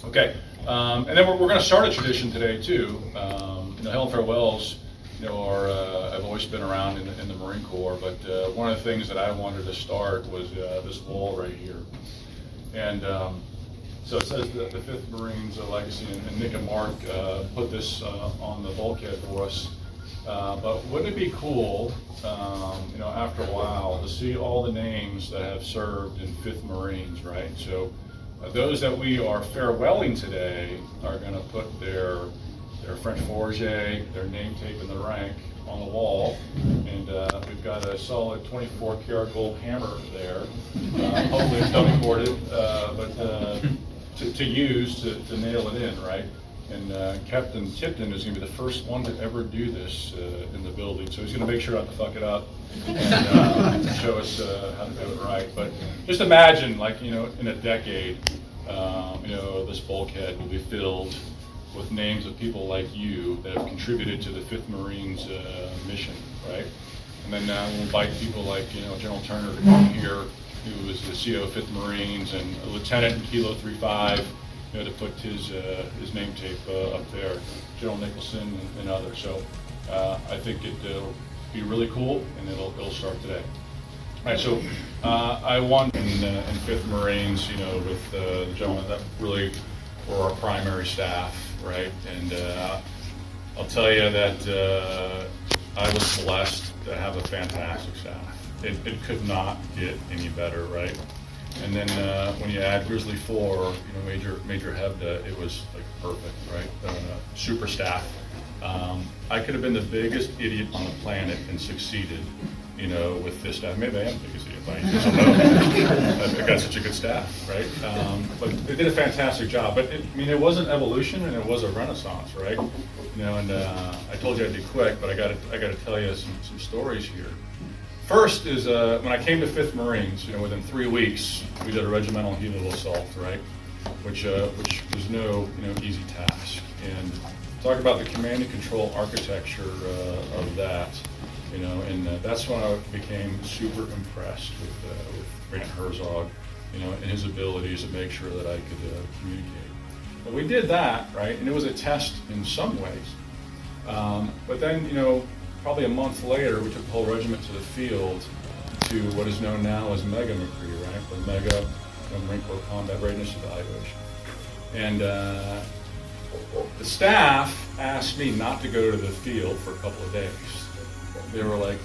Okay, and then we're going to start a tradition today too. Hail and farewells, have always been around in the Marine Corps, but one of the things that I wanted to start was this wall right here. And so it says the 5th Marines Legacy, and Nick and Mark put this on the bulkhead for us. But wouldn't it be cool, after a while, to see all the names that have served in 5th Marines, right? So those that we are farewelling today are going to put their French Fourragere, their name tape, and their rank on the wall, and we've got a solid 24-karat gold hammer there. Hopefully it's dummy boarded, but to use to nail it in, right? And Captain Tipton is going to be the first one to ever do this in the building, so he's going to make sure not to fuck it up and show us how to do it right. But just imagine, in a decade, this bulkhead will be filled with names of people like you that have contributed to the 5th Marines mission, right? And then we'll invite people like, General Turner to come here, who is the CO of 5th Marines, and a lieutenant in Kilo 35, to put his name tape up there, General Nicholson and others. So I think it'll be really cool, and it'll start today. All right, so I won in 5th Marines, with the gentlemen that really were our primary staff, right? And I'll tell you that I was blessed to have a fantastic staff. It could not get any better, right? And then when you add Grizzly 4, Major Hebda, it was like perfect, right? Super staff. I could have been the biggest idiot on the planet and succeeded, with this staff. Maybe I am the biggest idiot by any chance. I got such a good staff, right? But they did a fantastic job. But it was an evolution and it was a renaissance, right? And I told you I'd be quick, but I got to tell you some stories here. First is when I came to 5th Marines, within 3 weeks, we did a regimental helo assault, right? Which was no easy task. And talk about the command and control architecture of that, and that's when I became super impressed with Grant Herzog, and his abilities to make sure that I could communicate. But we did that, right? And it was a test in some ways. But then, probably a month later, we took the whole regiment to the field to what is known now as Mega McCree, right? The Mega Marine Corps Combat Readiness Evaluation. And the staff asked me not to go to the field for a couple of days. They were like,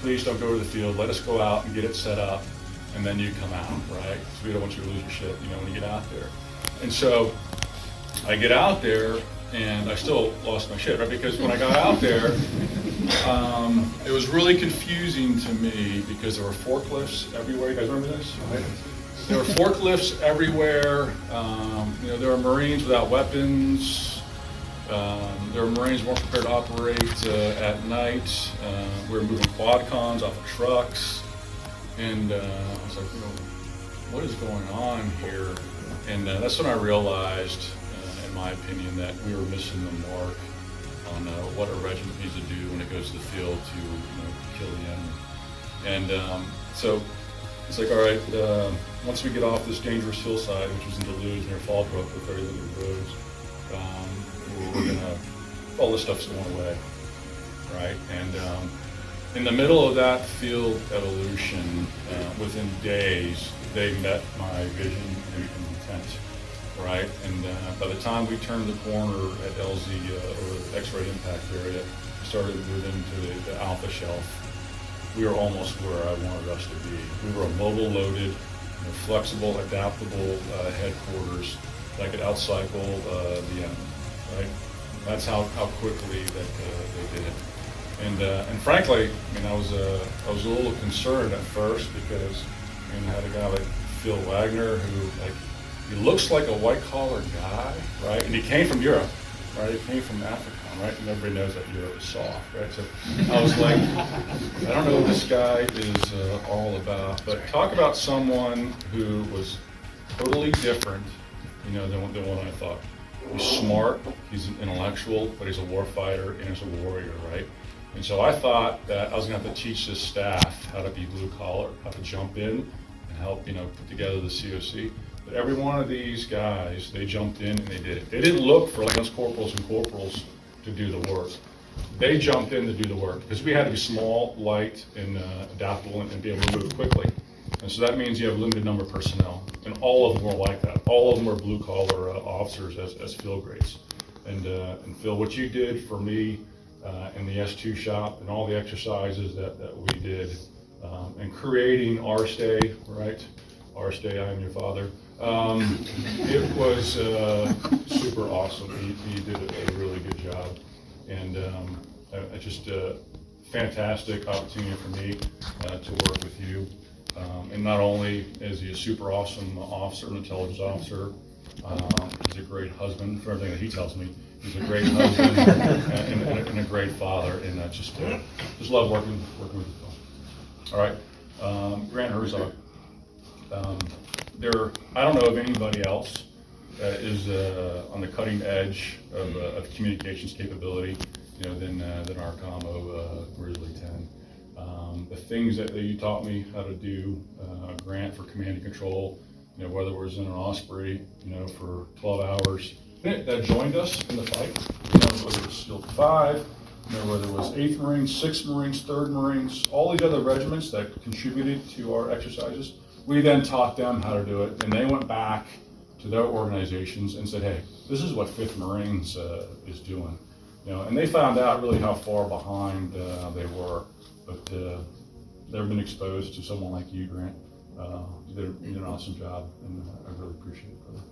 please don't go to the field, let us go out and get it set up, and then you come out, right? Because we don't want you to lose your shit, when you get out there. And so I get out there, and I still lost my shit, right? Because when I got out there, it was really confusing to me because there were forklifts everywhere. You guys remember this? Right? There were forklifts everywhere. There were Marines without weapons. There were Marines weren't prepared to operate at night. We were moving quad cons off of trucks. And I was like, what is going on here? And that's when I realized, in my opinion, that we were missing the mark on what a regiment needs to do when it goes to the field to kill the enemy. And so it's like, all right, once we get off this dangerous hillside, which was in Duluth near Fallbrook with very limited roads, all this stuff's going away, right? And in the middle of that field evolution, within days, they met my vision and intent, right? And by the time we turned the corner at LZ, or the X-ray impact area, started moving to the Alpha Shelf, we were almost where I wanted us to be. We were a mobile-loaded, flexible, adaptable headquarters that could outcycle the enemy, right? That's how quickly that they did it. And frankly, I was a little concerned at first because I had a guy like Phil Wagner who he looks like a white-collar guy, right? And he came from Europe, right? He came from Africa, right? And everybody knows that Europe is soft, right? So I was like, I don't know what this guy is all about. But talk about someone who was totally different, than what I thought. He's smart, he's an intellectual, but he's a war fighter and he's a warrior, right? And so I thought that I was going to have to teach this staff how to be blue collar, how to jump in and help, put together the COC. But every one of these guys, they jumped in and they did it. They didn't look for lance corporals and corporals to do the work. They jumped in to do the work because we had to be small, light, and adaptable and be able to move quickly. And so that means you have a limited number of personnel. And all of them were like that. All of them were blue-collar officers as field grades. And Phil, what you did for me in the S2 shop and all the exercises that we did, and creating our stay, right? Our stay, I am your father. It was super awesome. He did a really good job. And just a fantastic opportunity for me to work with you. And not only is he a super awesome officer, an intelligence officer, he's a great husband for everything that he tells me. He's a great husband and a great father, and just love working with you. All right, Grant Herzog. I don't know of anybody else that is on the cutting edge of communications capability, than our commo Grizzly 10. The things that you taught me how to do, Grant, for command and control, whether it was in an Osprey, for 12 hours, that joined us in the fight, whether it was Steel 5, whether it was 8th Marines, 6th Marines, 3rd Marines, all these other regiments that contributed to our exercises, we then taught them how to do it, and they went back to their organizations and said, hey, this is what 5th Marines is doing. And they found out really how far behind they were, but they've been exposed to someone like you, Grant. You did an awesome job, and I really appreciate it, brother.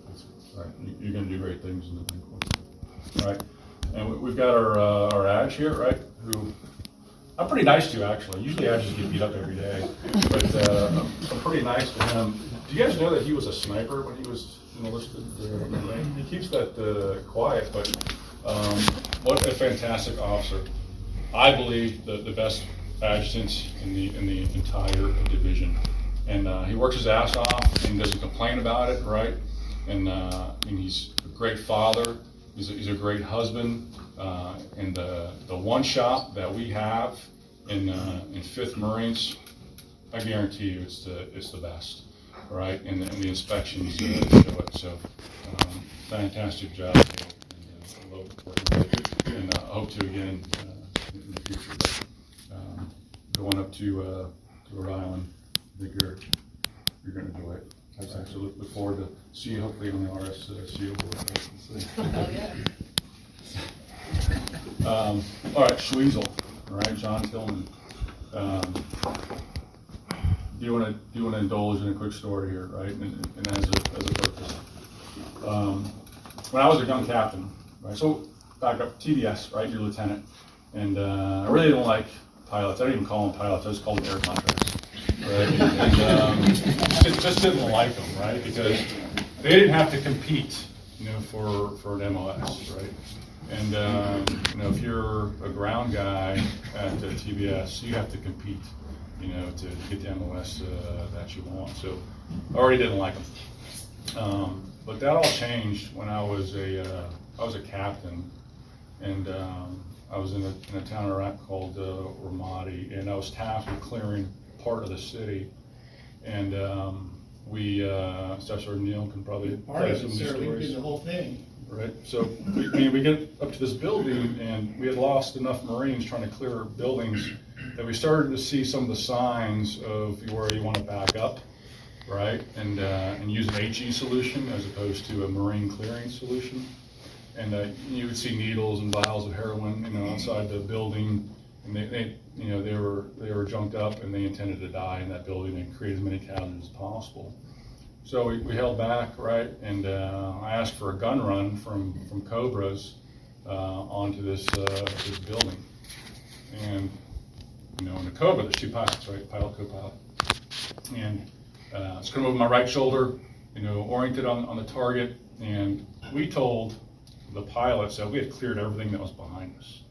All right, you're going to do great things in the Marine Corps. All right, and we've got our Adge here, right? Who I'm pretty nice to, actually. Usually I just get beat up every day, but I'm pretty nice to him. Do you guys know that he was a sniper when he was enlisted? He keeps that quiet, but what a fantastic officer. I believe the best adjutant in the entire division. And he works his ass off and doesn't complain about it, right? And he's a great father. He's a great husband. And the one shop that we have in 5th Marines, I guarantee you it's the best, right? And the inspections show it. So fantastic job. And, I love working with you. And I hope to again in the future. Going up to Rhode Island, I think you're going to enjoy it. I look forward to see you hopefully on the RSCO board. Oh, yeah. All right, Schweezel, all right, John Tillman. Do you want to indulge in a quick story here, right? And as a purpose. When I was a young captain, right? So back up TBS, right? You're lieutenant, and I really didn't like pilots. I didn't even call them pilots. I just called them air contracts, right? And just didn't like them, right? Because they didn't have to compete, for an MOS, right? And if you're a ground guy at TBS, you have to compete, to get the MOS that you want. So I already didn't like them. But that all changed when I was a captain, and I was in a town in Iraq called Ramadi, and I was tasked with clearing part of the city. And Staff Sergeant Neil can probably Part of some it, of these sir, we stories. did the whole thing. Right, so we get up to this building, and we had lost enough Marines trying to clear buildings that we started to see some of the signs of where you want to back up, right, and use an HE solution as opposed to a Marine clearing solution. And you would see needles and vials of heroin, outside the building, and they were junked up, and they intended to die in that building and create as many casualties as possible. So we held back, right, and I asked for a gun run from Cobras onto this building. And in the Cobra, there's two pilots, right, pilot, co-pilot. And it's come over my right shoulder, oriented on the target, and we told the pilots that we had cleared everything that was behind us,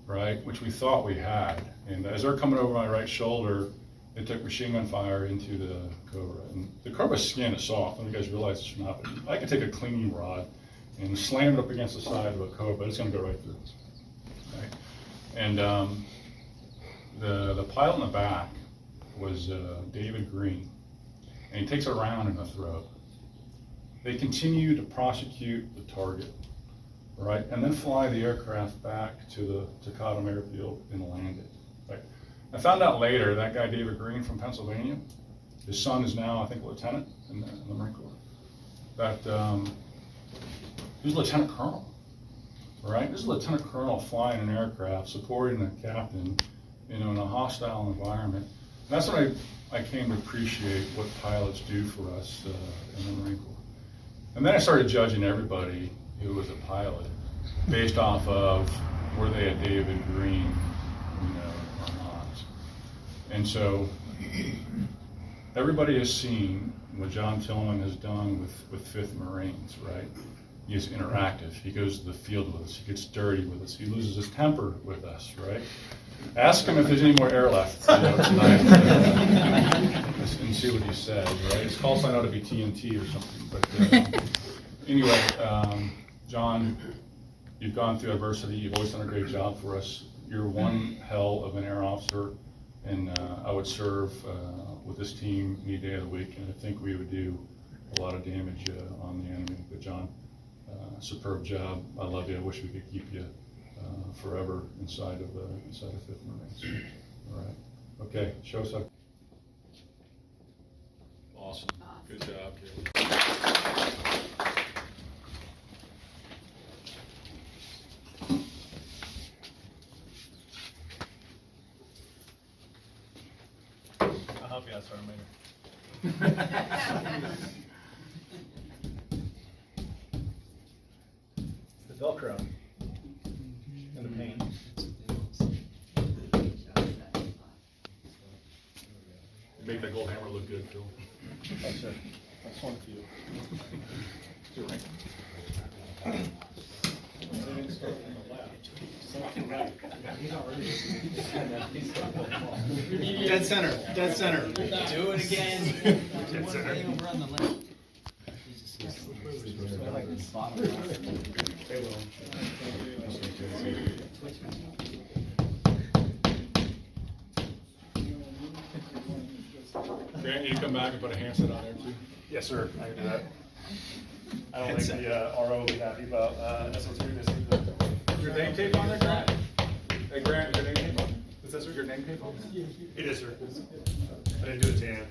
right, which we thought we had. And as they're coming over my right shoulder, they took machine gun fire into the Cobra. And the Cobra's skin is soft, and you guys realize it's not. I could take a cleaning rod and slam it up against the side of a Cobra, it's going to go right through. Right? And the pilot in the back was David Green, and he takes a round in the throat. they continue to prosecute the target, right, and then fly the aircraft back to the Cottom Airfield and land it. Right. I found out later that guy David Green from Pennsylvania, his son is now, I think, a lieutenant in the Marine Corps. That he was a lieutenant colonel, right? This is a lieutenant colonel flying an aircraft, supporting a captain, in a hostile environment. And that's when I came to appreciate what pilots do for us in the Marine Corps. And then I started judging everybody who was a pilot based off of were they a David Green, or not. And so everybody has seen what John Tillman has done with 5th Marines, right? He is interactive. He goes to the field with us. He gets dirty with us. He loses his temper with us, right? Ask him if there's any more air left tonight, and see what he says, right? His call sign ought to be TNT or something. But anyway, John, you've gone through adversity. You've always done a great job for us. You're one hell of an air officer, and I would serve with this team any day of the week, and I think we would do a lot of damage on the enemy. But John, superb job. I love you. I wish we could keep you forever inside of 5th Marines. All right. Okay, show us up. Awesome. Good job, kid. I'll help you out, Sergeant Major. The Velcro and the paint. You make that gold hammer look good, Phil. Oh, sure. That's one for you. Dead center, dead center. Do it again. Dead center. Run the left. Grant, you come back and put a handset on there too? Yes, sir. I can do that. I don't think the RO will be happy about SO2 missing the. Is your name tape on there, Grant? Hey, Grant, is your name tape on? Is this your name tape on? It is, sir. I didn't do it to Ann.